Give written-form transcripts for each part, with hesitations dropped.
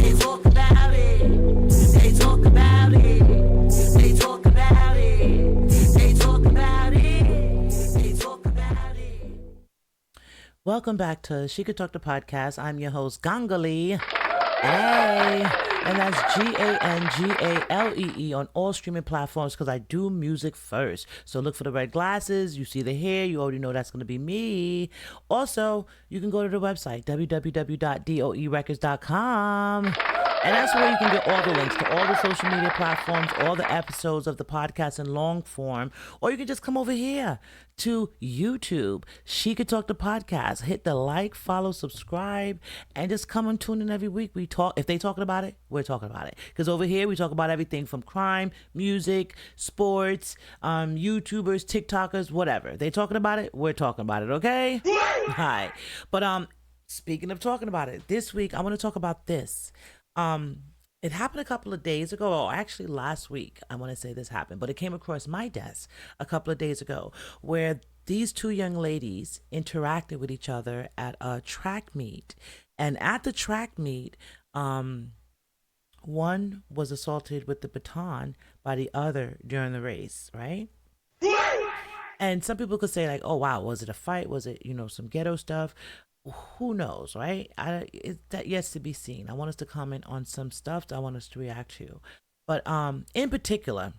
They talk about it. They talk about it. They talk about it. They talk about it. They talk about it. Welcome back to She Could Talk the Podcast. I'm your host, Gangalee. Hey, and that's Gangalee on all streaming platforms because I do music first. So look for the red glasses. You see the hair. You already know that's going to be me. Also, you can go to the website, www.doerecords.com. And that's where you can get all the links to all the social media platforms, all the episodes of the podcast in long form. Or you can just come over here to YouTube. She Could Talk the Podcast. Hit the like, follow, subscribe, and just come and tune in every week. We talk. If they talking about it, we're talking about it. Because over here, we talk about everything from crime, music, sports, YouTubers, TikTokers, whatever. They talking about it, we're talking about it, okay? Hi. But speaking of talking about it, this week, I want to talk about this. It happened a couple of days ago, or actually last week. I want to say this happened, but it came across my desk a couple of days ago where these two young ladies interacted with each other at a track meet. And at the track meet, one was assaulted with the baton by the other during the race, right? And some people could say like, oh, wow, was it a fight? Was it, some ghetto stuff? Who knows, right? That yet to be seen. I want us to comment on some stuff that I want us to react to. But in particular,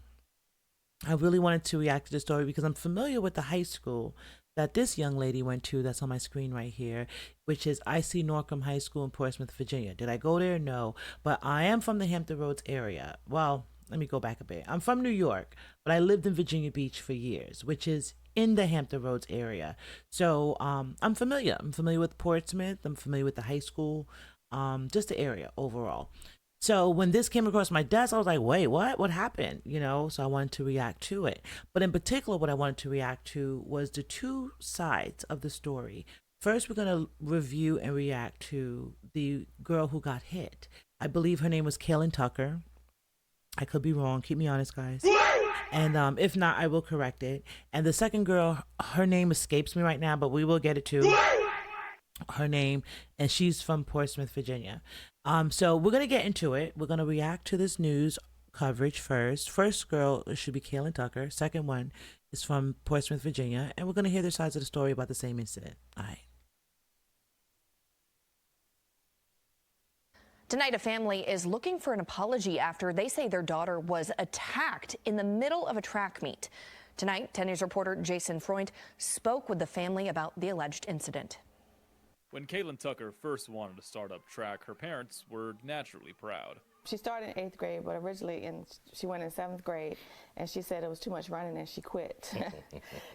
I really wanted to react to the story because I'm familiar with the high school that this young lady went to that's on my screen right here, which is IC Norcom High School in Portsmouth, Virginia. Did I go there? No. But I am from the Hampton Roads area. Well, let me go back a bit. I'm from New York, but I lived in Virginia Beach for years, which is in the Hampton Roads area. So I'm familiar. I'm familiar with Portsmouth. I'm familiar with the high school, just the area overall. So when this came across my desk, I was like, wait, what? What happened? So I wanted to react to it. But in particular, what I wanted to react to was the two sides of the story. First, we're going to review and react to the girl who got hit. I believe her name was Kaylin Tucker. I could be wrong. Keep me honest, guys. And if not, I will correct it. And the second girl, her name escapes me right now, but we will get it to her name. And she's from Portsmouth, Virginia. So we're going to get into it. We're going to react to this news coverage first. First girl should be Kaylin Tucker. Second one is from Portsmouth, Virginia. And we're going to hear their sides of the story about the same incident. All right. Tonight, a family is looking for an apology after they say their daughter was attacked in the middle of a track meet. Tonight, 10 News reporter Jason Freund spoke with the family about the alleged incident. When Kaylin Tucker first wanted to start up track, her parents were naturally proud. She started in 8th grade, but originally she went in 7th grade, and she said it was too much running and she quit.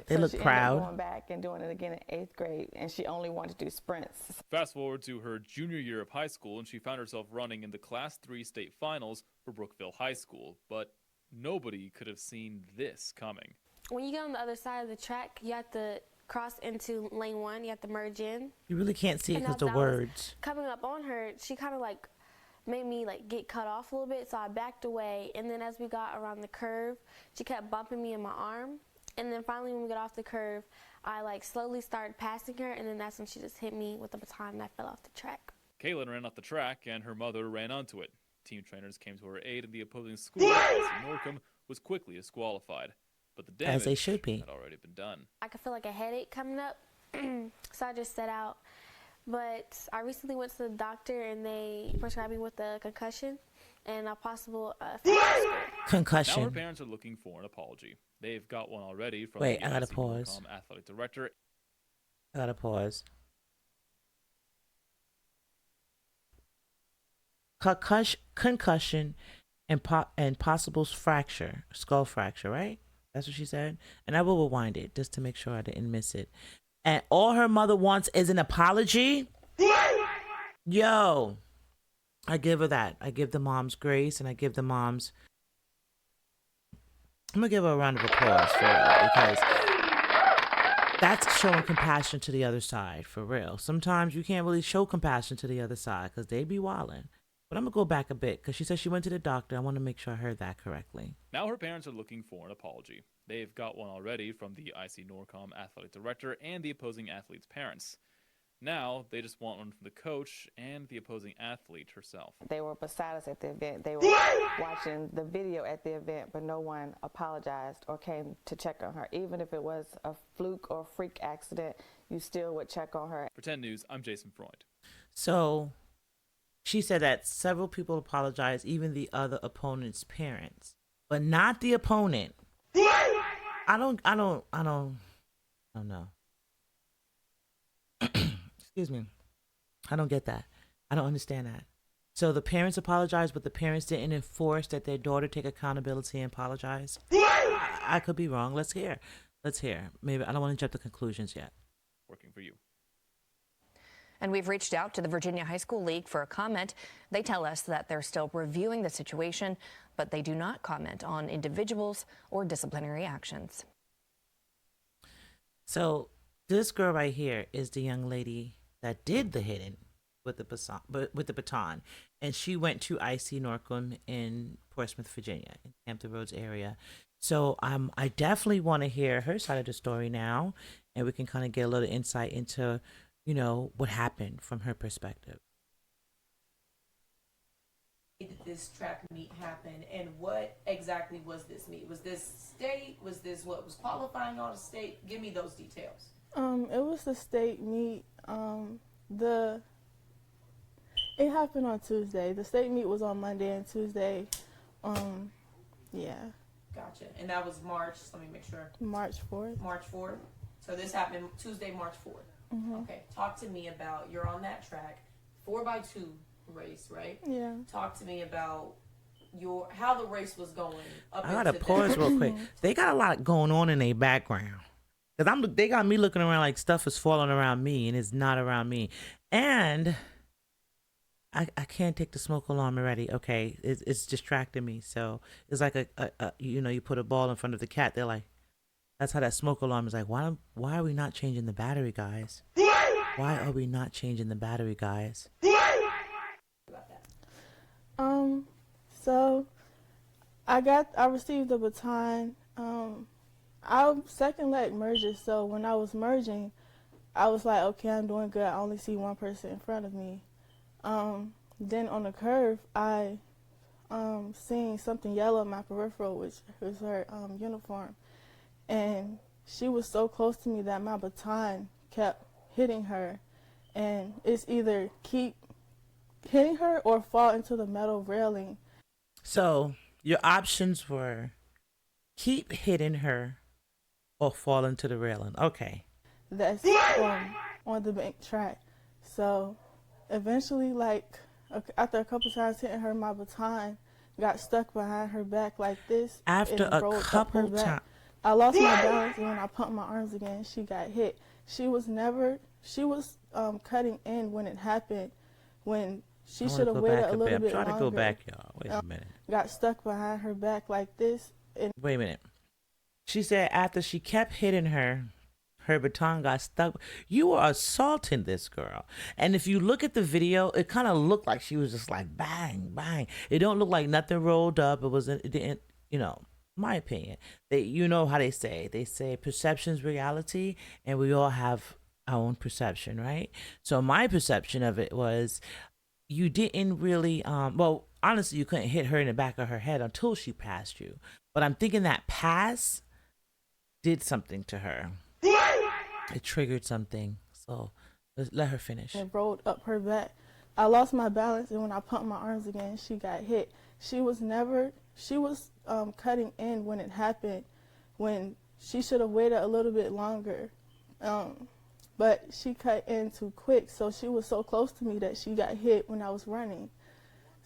They look she proud. Ended up going back and doing it again in 8th grade, and she only wanted to do sprints. Fast forward to her junior year of high school, and she found herself running in the Class 3 state finals for Brookville High School. But nobody could have seen this coming. When you get on the other side of the track, you have to cross into lane 1. You have to merge in. You really can't see it because the words. Coming up on her, she kind of made me get cut off a little bit, so I backed away. And then as we got around the curve, she kept bumping me in my arm. And then finally when we got off the curve, I slowly started passing her, and then that's when she just hit me with the baton and I fell off the track. Kaylin ran off the track and her mother ran onto it. Team trainers came to her aid, and the opposing school, IC Norcom, was quickly disqualified. But the damage as they should be. had already been done. I could feel a headache coming up, so I just set out. But I recently went to the doctor, and they prescribed me with a concussion and a possible concussion. Now her parents are looking for an apology. They've got one already from Wait, the I gotta IC pause. Norcom athletic director. I gotta pause. Concussion and possible fracture, skull fracture, right? That's what she said. And I will rewind it just to make sure I didn't miss it. And all her mother wants is an apology? Yo, I give her that. I give the moms grace, and I give the moms... I'm going to give her a round of applause for it, because that's showing compassion to the other side, for real. Sometimes you can't really show compassion to the other side because they be wilding. But I'm going to go back a bit because she said she went to the doctor. I want to make sure I heard that correctly. Now her parents are looking for an apology. They've got one already from the IC Norcom athletic director and the opposing athlete's parents. Now, they just want one from the coach and the opposing athlete herself. They were beside us at the event. They were watching the video at the event, but no one apologized or came to check on her. Even if it was a fluke or freak accident, you still would check on her. For 10 News, I'm Jason Freund. So she said that several people apologized, even the other opponent's parents, but not the opponent. I don't know. Excuse me. I don't get that. I don't understand that. So the parents apologized, but the parents didn't enforce that their daughter take accountability and apologize. I could be wrong. Let's hear. Maybe I don't want to jump to conclusions yet. Working for you. And we've reached out to the Virginia High School League for a comment. They tell us that they're still reviewing the situation, but they do not comment on individuals or disciplinary actions. So this girl right here is the young lady that did the hitting with the baton, and she went to IC Norcom in Portsmouth, Virginia, in Hampton Roads area. So I definitely want to hear her side of the story now, and we can kind of get a little insight into, you know, what happened from her perspective. Did this track meet happen, and what exactly was this meet? Was this state? Was this what was qualifying on the state? Give me those details. It was the state meet. It happened on Tuesday. The state meet was on Monday and Tuesday. Yeah. Gotcha. And that was March. Let me make sure. March 4th. March 4th. So this happened Tuesday, March 4th. Mm-hmm. Okay. Talk to me about, you're on that track, 4x2 race, right? Yeah. Talk to me about how the race was going. I gotta pause real quick. They got a lot going on in their background. Cause they got me looking around like stuff is falling around me, and it's not around me. And I can't take the smoke alarm already. Okay, it's distracting me. So it's like a you put a ball in front of the cat. They're like, that's how that smoke alarm is like. Why are we not changing the battery, guys? Why are we not changing the battery, guys? So I received the baton. I second leg merges, so when I was merging, I was like, okay, I'm doing good. I only see one person in front of me. Then on the curve, I seen something yellow in my peripheral, which was her uniform. And she was so close to me that my baton kept hitting her. And it's either keep hitting her or fall into the metal railing. So your options were keep hitting her or fall into the railing. Okay. That's on the bank track. So eventually, like after a couple times hitting her, my baton got stuck behind her back like this. After and a rolled up couple her back. times. I lost my balance, and when I pumped my arms again, she got hit. She was cutting in when it happened, when she should have waited a little bit longer. I'm trying to go back, y'all. Wait a minute. Got stuck behind her back like this. And wait a minute. She said after she kept hitting her, her baton got stuck. You were assaulting this girl. And if you look at the video, it kind of looked like she was just like bang, bang. It don't look like nothing rolled up. It didn't, my opinion. You know how they say perception's reality, and we all have our own perception, right? So my perception of it was you didn't really, well, honestly, you couldn't hit her in the back of her head until she passed you. But I'm thinking that pass did something to her. It triggered something. So let her finish. It rolled up her back. I lost my balance, and when I pumped my arms again, she got hit. She was cutting in when it happened, when she should have waited a little bit longer. But she cut in too quick, so she was so close to me that she got hit when I was running.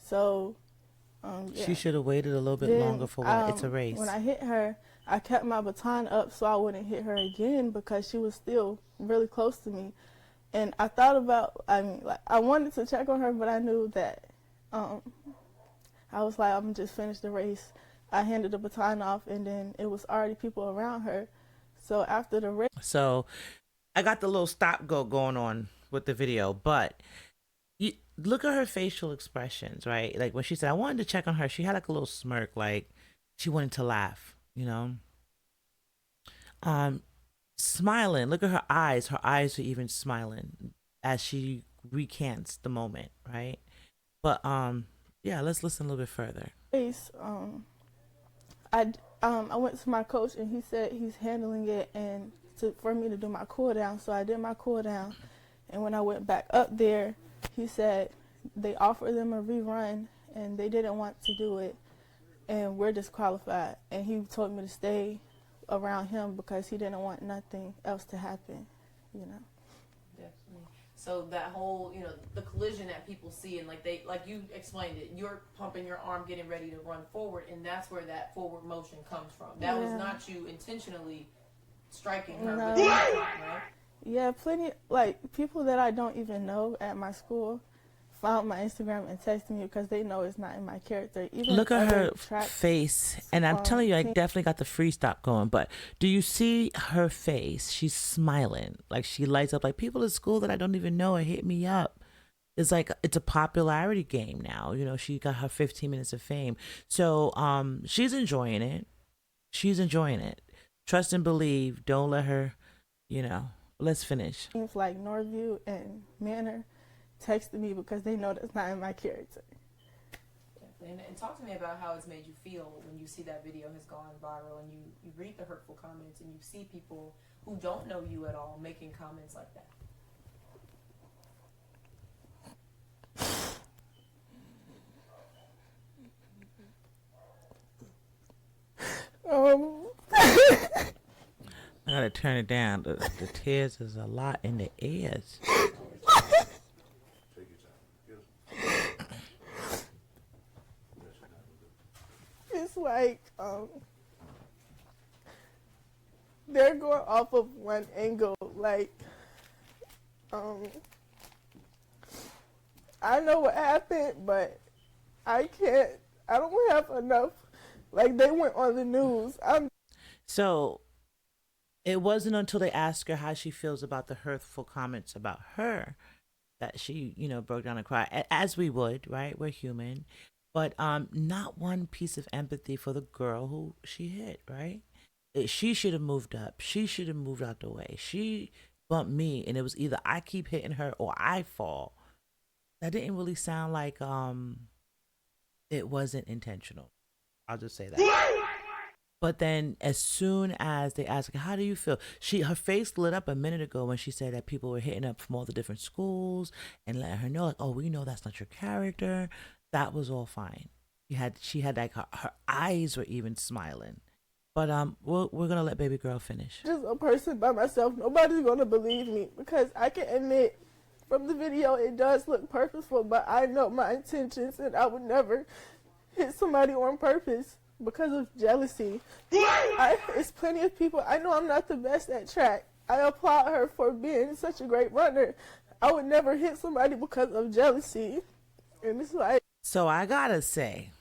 So, yeah. She should have waited a little bit longer for what? It's a race. When I hit her, I kept my baton up so I wouldn't hit her again because she was still really close to me. And I thought about, I wanted to check on her, but I knew that, I was like, I'm going to just finish the race. I handed the baton off, and then it was already people around her. So after the race. So I got the little stop go going on with the video, but you look at her facial expressions, right? Like when she said, I wanted to check on her, she had like a little smirk, like she wanted to laugh, smiling. Look at her eyes. Her eyes are even smiling. as she recants the moment, right? But yeah, let's listen a little bit further. Face, I went to my coach and he said he's handling it and for me to do my cool down. So I did my cool down, and when I went back up there, he said they offered them a rerun and they didn't want to do it, and we're disqualified. And he told me to stay around him because he didn't want nothing else to happen, you know. Definitely. So that whole, the collision that people see, and like you explained it, you're pumping your arm, getting ready to run forward, and that's where that forward motion comes from. That was not you intentionally striking her with the time, right? Yeah, plenty, like, people that I don't even know at my school found my Instagram and texted me because they know it's not in my character. Even Look at her track face, and I'm telling you, I definitely got the free stop going. But do you see her face? She's smiling, like she lights up. Like, people at school that I don't even know are hitting me up. It's like it's a popularity game now. She got her 15 minutes of fame, so she's enjoying it. She's enjoying it. Trust and believe. Don't let her. Let's finish. Things like Northview and Manor texted me because they know that's not in my character. And talk to me about how it's made you feel when you see that video has gone viral and you read the hurtful comments and you see people who don't know you at all making comments like that. I gotta turn it down. The tears is a lot in the ears. It's like they're going off of one angle. Like, I know what happened, but I don't have enough. Like, they went on the news. So it wasn't until they asked her how she feels about the hurtful comments about her that she, broke down and cried, as we would, right? We're human. But not one piece of empathy for the girl who she hit, right? She should have moved up. She should have moved out the way. She bumped me, and it was either I keep hitting her or I fall. That didn't really sound like it wasn't intentional. I'll just say that. But then as soon as they asked her, how do you feel? Her face lit up a minute ago when she said that people were hitting up from all the different schools and letting her know, like, oh, we know that's not your character. That was all fine. She had like her eyes were even smiling. But we're gonna let baby girl finish. Just a person by myself. Nobody's gonna believe me because I can admit from the video it does look purposeful, but I know my intentions and I would never hit somebody on purpose because of jealousy. It's plenty of people. I know I'm not the best at track. I applaud her for being such a great runner. I would never hit somebody because of jealousy. And it's like, so I gotta say,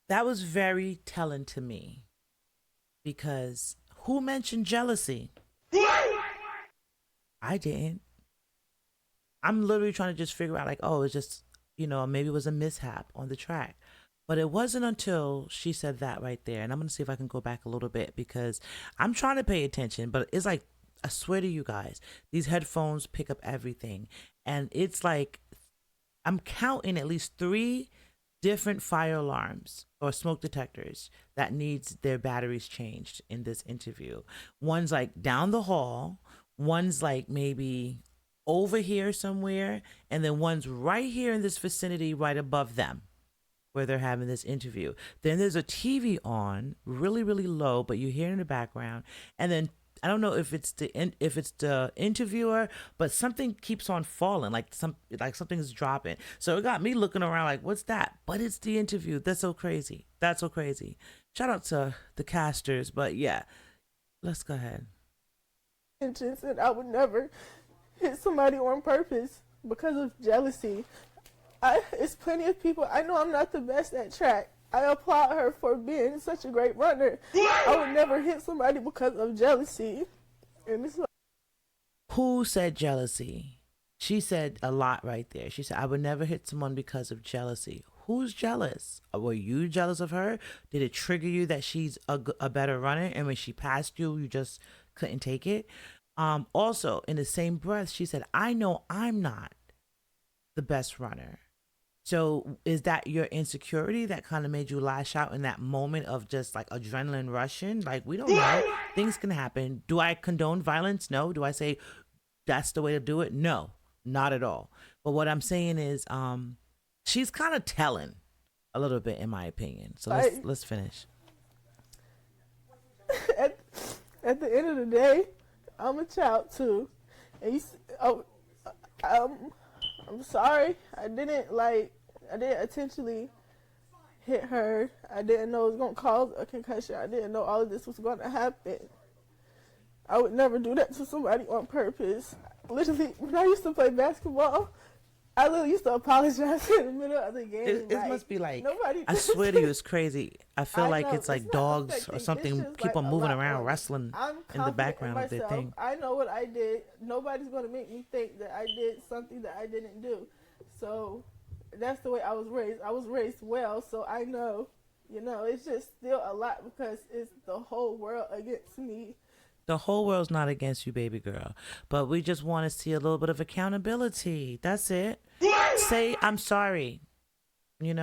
that was very telling to me, because who mentioned jealousy? I didn't. I'm literally trying to just figure out, like, oh, it's just, maybe it was a mishap on the track. But it wasn't until she said that right there. And I'm going to see if I can go back a little bit, because I'm trying to pay attention. But it's like, I swear to you guys, these headphones pick up everything. And it's like, I'm counting at least 3 different fire alarms or smoke detectors that needs their batteries changed in this interview. One's like down the hall. One's like maybe over here somewhere. And then one's right here in this vicinity right above them, where they're having this interview. Then there's a TV on really, really low, but you hear it in the background. And then I don't know if it's the interviewer, but something keeps on falling, like something's dropping. So it got me looking around like, what's that? But it's the interview. That's so crazy. That's so crazy. Shout out to the casters, but yeah, let's go ahead. intentions, and I would never hit somebody on purpose because of jealousy. It's plenty of people. I know I'm not the best at track. I applaud her for being such a great runner. I would never hit somebody because of jealousy. And it's like, Who said jealousy? She said a lot right there. She said, I would never hit someone because of jealousy. Who's jealous? Were you jealous of her? Did it trigger you that she's a better runner, and when she passed you, you just couldn't take it? Also, in the same breath, she said, I know I'm not the best runner. So is that your insecurity that kind of made you lash out in that moment of just like adrenaline rushing? Like, we don't know. Things can happen. Do I condone violence? No. Do I say that's the way to do it? No, not at all. But what I'm saying is, she's kind of telling a little bit, in my opinion. So let's finish. At the end of the day, I'm a child too, and I'm sorry. I didn't intentionally hit her. I didn't know it was gonna cause a concussion. I didn't know all of this was gonna happen. I would never do that to somebody on purpose. Literally, when I used to play basketball, I literally used to apologize in the middle of the game. It must be like, nobody. I swear to you, it's crazy. I feel like know, it's like not dogs or affecting. something. It's just People like a moving lot around, on. wrestling I'm in the confident background in of their myself. thing. I know what I did. Nobody's going to make me think that I did something that I didn't do. So that's the way I was raised. I was raised well, so I know. It's just still a lot because it's the whole world against me. The whole world's not against you, baby girl. But we just want to see a little bit of accountability. That's it. Say, I'm sorry. And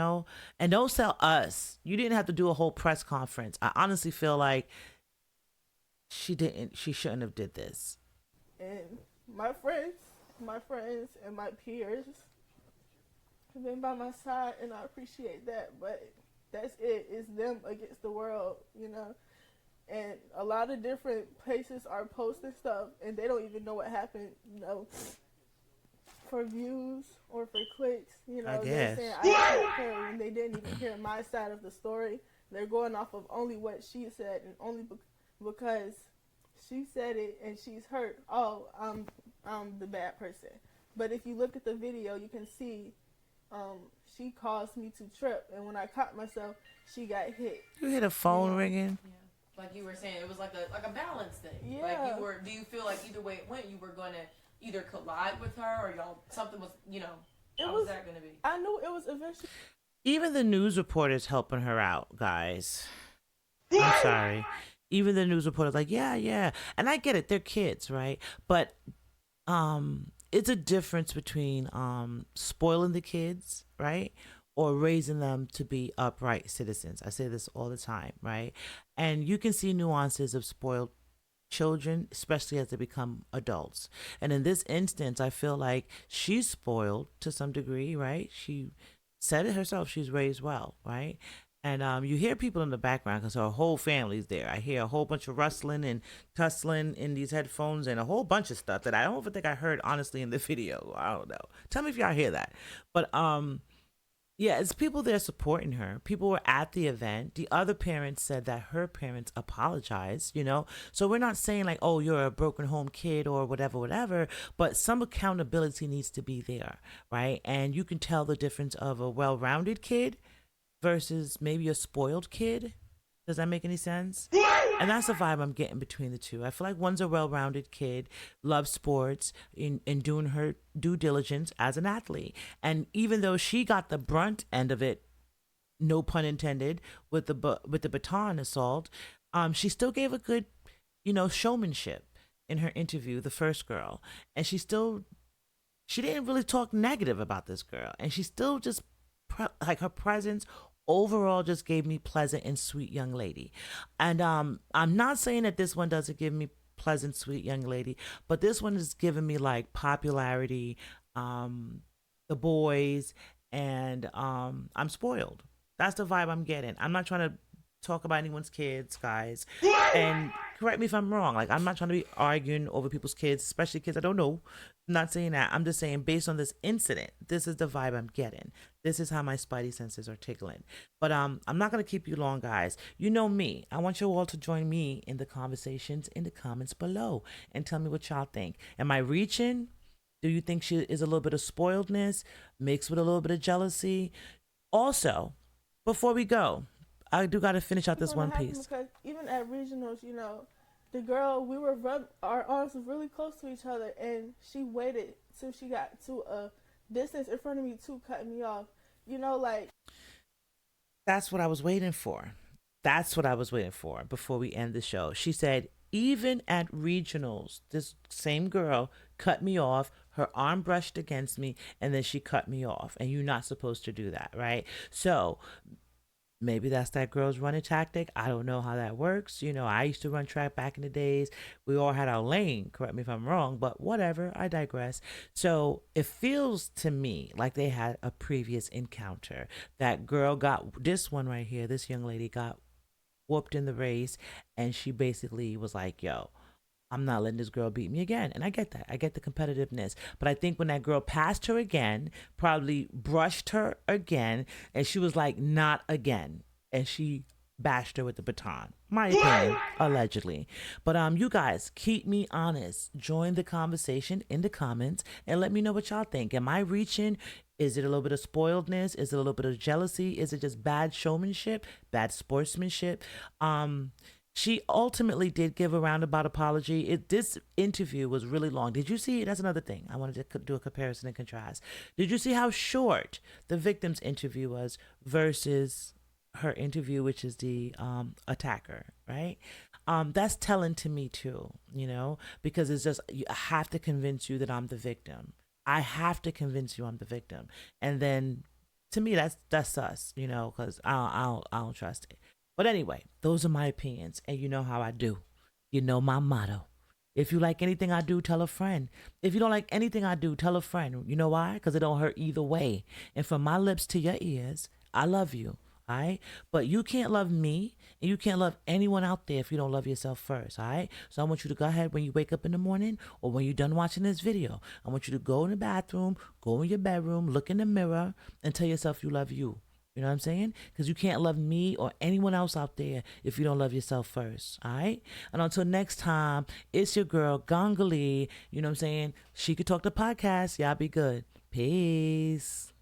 don't tell us. You didn't have to do a whole press conference. I honestly feel like she shouldn't have did this. And my friends and my peers have been by my side, and I appreciate that. But that's it. It's them against the world, And a lot of different places are posting stuff, and they don't even know what happened, for views or for clicks. I guess. They're saying I attacked her, and they didn't even hear my side of the story. They're going off of only what she said, and only because she said it and she's hurt. Oh, I'm the bad person. But if you look at the video, you can see she caused me to trip, and when I caught myself, she got hit. You hear the phone ringing? Yeah. Like you were saying, it was like a balance thing. Yeah. Like do you feel like either way it went, you were going to either collide with her or something was, how was that going to be? I knew it was eventually. Even the news reporters helping her out, guys. I'm sorry. Even the news reporters like, yeah. And I get it. They're kids, right? But it's a difference between spoiling the kids, right? Or raising them to be upright citizens. I say this all the time, right? And you can see nuances of spoiled children, especially as they become adults. And in this instance, I feel like she's spoiled to some degree, right? She said it herself, she's raised well, right? And you hear people in the background because her whole family's there. I hear a whole bunch of rustling and tussling in these headphones and a whole bunch of stuff that I don't even think I heard, honestly, in the video. I don't know. Tell me if y'all hear that. But yeah, it's people there supporting her. People were at the event. The other parents said that her parents apologized, So we're not saying like, oh, you're a broken home kid or whatever, but some accountability needs to be there, right? And you can tell the difference of a well-rounded kid versus maybe a spoiled kid. Does that make any sense? And that's the vibe I'm getting between the two. I feel like one's a well-rounded kid, loves sports, in doing her due diligence as an athlete. And even though she got the brunt end of it, no pun intended, with the baton assault, she still gave a good, showmanship in her interview, the first girl. And she didn't really talk negative about this girl. And she still just, like her presence overall just gave me pleasant and sweet young lady. And I'm not saying that this one doesn't give me pleasant, sweet young lady, but this one is giving me like popularity, the boys, and I'm spoiled. That's the vibe I'm getting. I'm not trying to talk about anyone's kids, guys, and correct me if I'm wrong. Like, I'm not trying to be arguing over people's kids, especially kids I don't know. I'm not saying that. I'm just saying, based on this incident, this is the vibe I'm getting. This is how my spidey senses are tickling. But I'm not going to keep you long, guys. You know me. I want you all to join me in the conversations in the comments below and tell me what y'all think. Am I reaching? Do you think she is a little bit of spoiledness mixed with a little bit of jealousy? Also, before we go, I do got to finish out this one piece. Because even at regionals, the girl, our arms were really close to each other, and she waited till she got to a distance in front of me to cut me off. That's what I was waiting for. That's what I was waiting for before we end the show. She said, Even at regionals, this same girl cut me off. Her arm brushed against me, and then she cut me off. And you're not supposed to do that, right? So maybe that's that girl's running tactic. I don't know how that works. I used to run track back in the days. We all had our lane. Correct me if I'm wrong, but whatever. I digress. So it feels to me like they had a previous encounter. That girl got, this one right here, this young lady got whooped in the race, and she basically was like, yo, I'm not letting this girl beat me again. And I get that. I get the competitiveness. But I think when that girl passed her again, probably brushed her again, and she was like, not again. And she bashed her with the baton. My opinion, allegedly. But you guys, keep me honest. Join the conversation in the comments and let me know what y'all think. Am I reaching? Is it a little bit of spoiledness? Is it a little bit of jealousy? Is it just bad showmanship, bad sportsmanship? She ultimately did give a roundabout apology. This interview was really long. Did you see? That's another thing. I wanted to do a comparison and contrast. Did you see how short the victim's interview was versus her interview, which is the attacker, right? That's telling to me too, because it's just, I have to convince you that I'm the victim. I have to convince you I'm the victim. And then to me, that's us, because I don't trust it. But anyway, those are my opinions, and you know how I do. You know my motto. If you like anything I do, tell a friend. If you don't like anything I do, tell a friend. You know why? Because it don't hurt either way. And from my lips to your ears, I love you. All right? But you can't love me, and you can't love anyone out there if you don't love yourself first. All right? So I want you to go ahead when you wake up in the morning, or when you're done watching this video. I want you to go in the bathroom, go in your bedroom, look in the mirror, and tell yourself you love you. You know what I'm saying? Because you can't love me or anyone else out there if you don't love yourself first. All right? And until next time, it's your girl, Gangali. You know what I'm saying? She Could Talk the podcast. Y'all be good. Peace.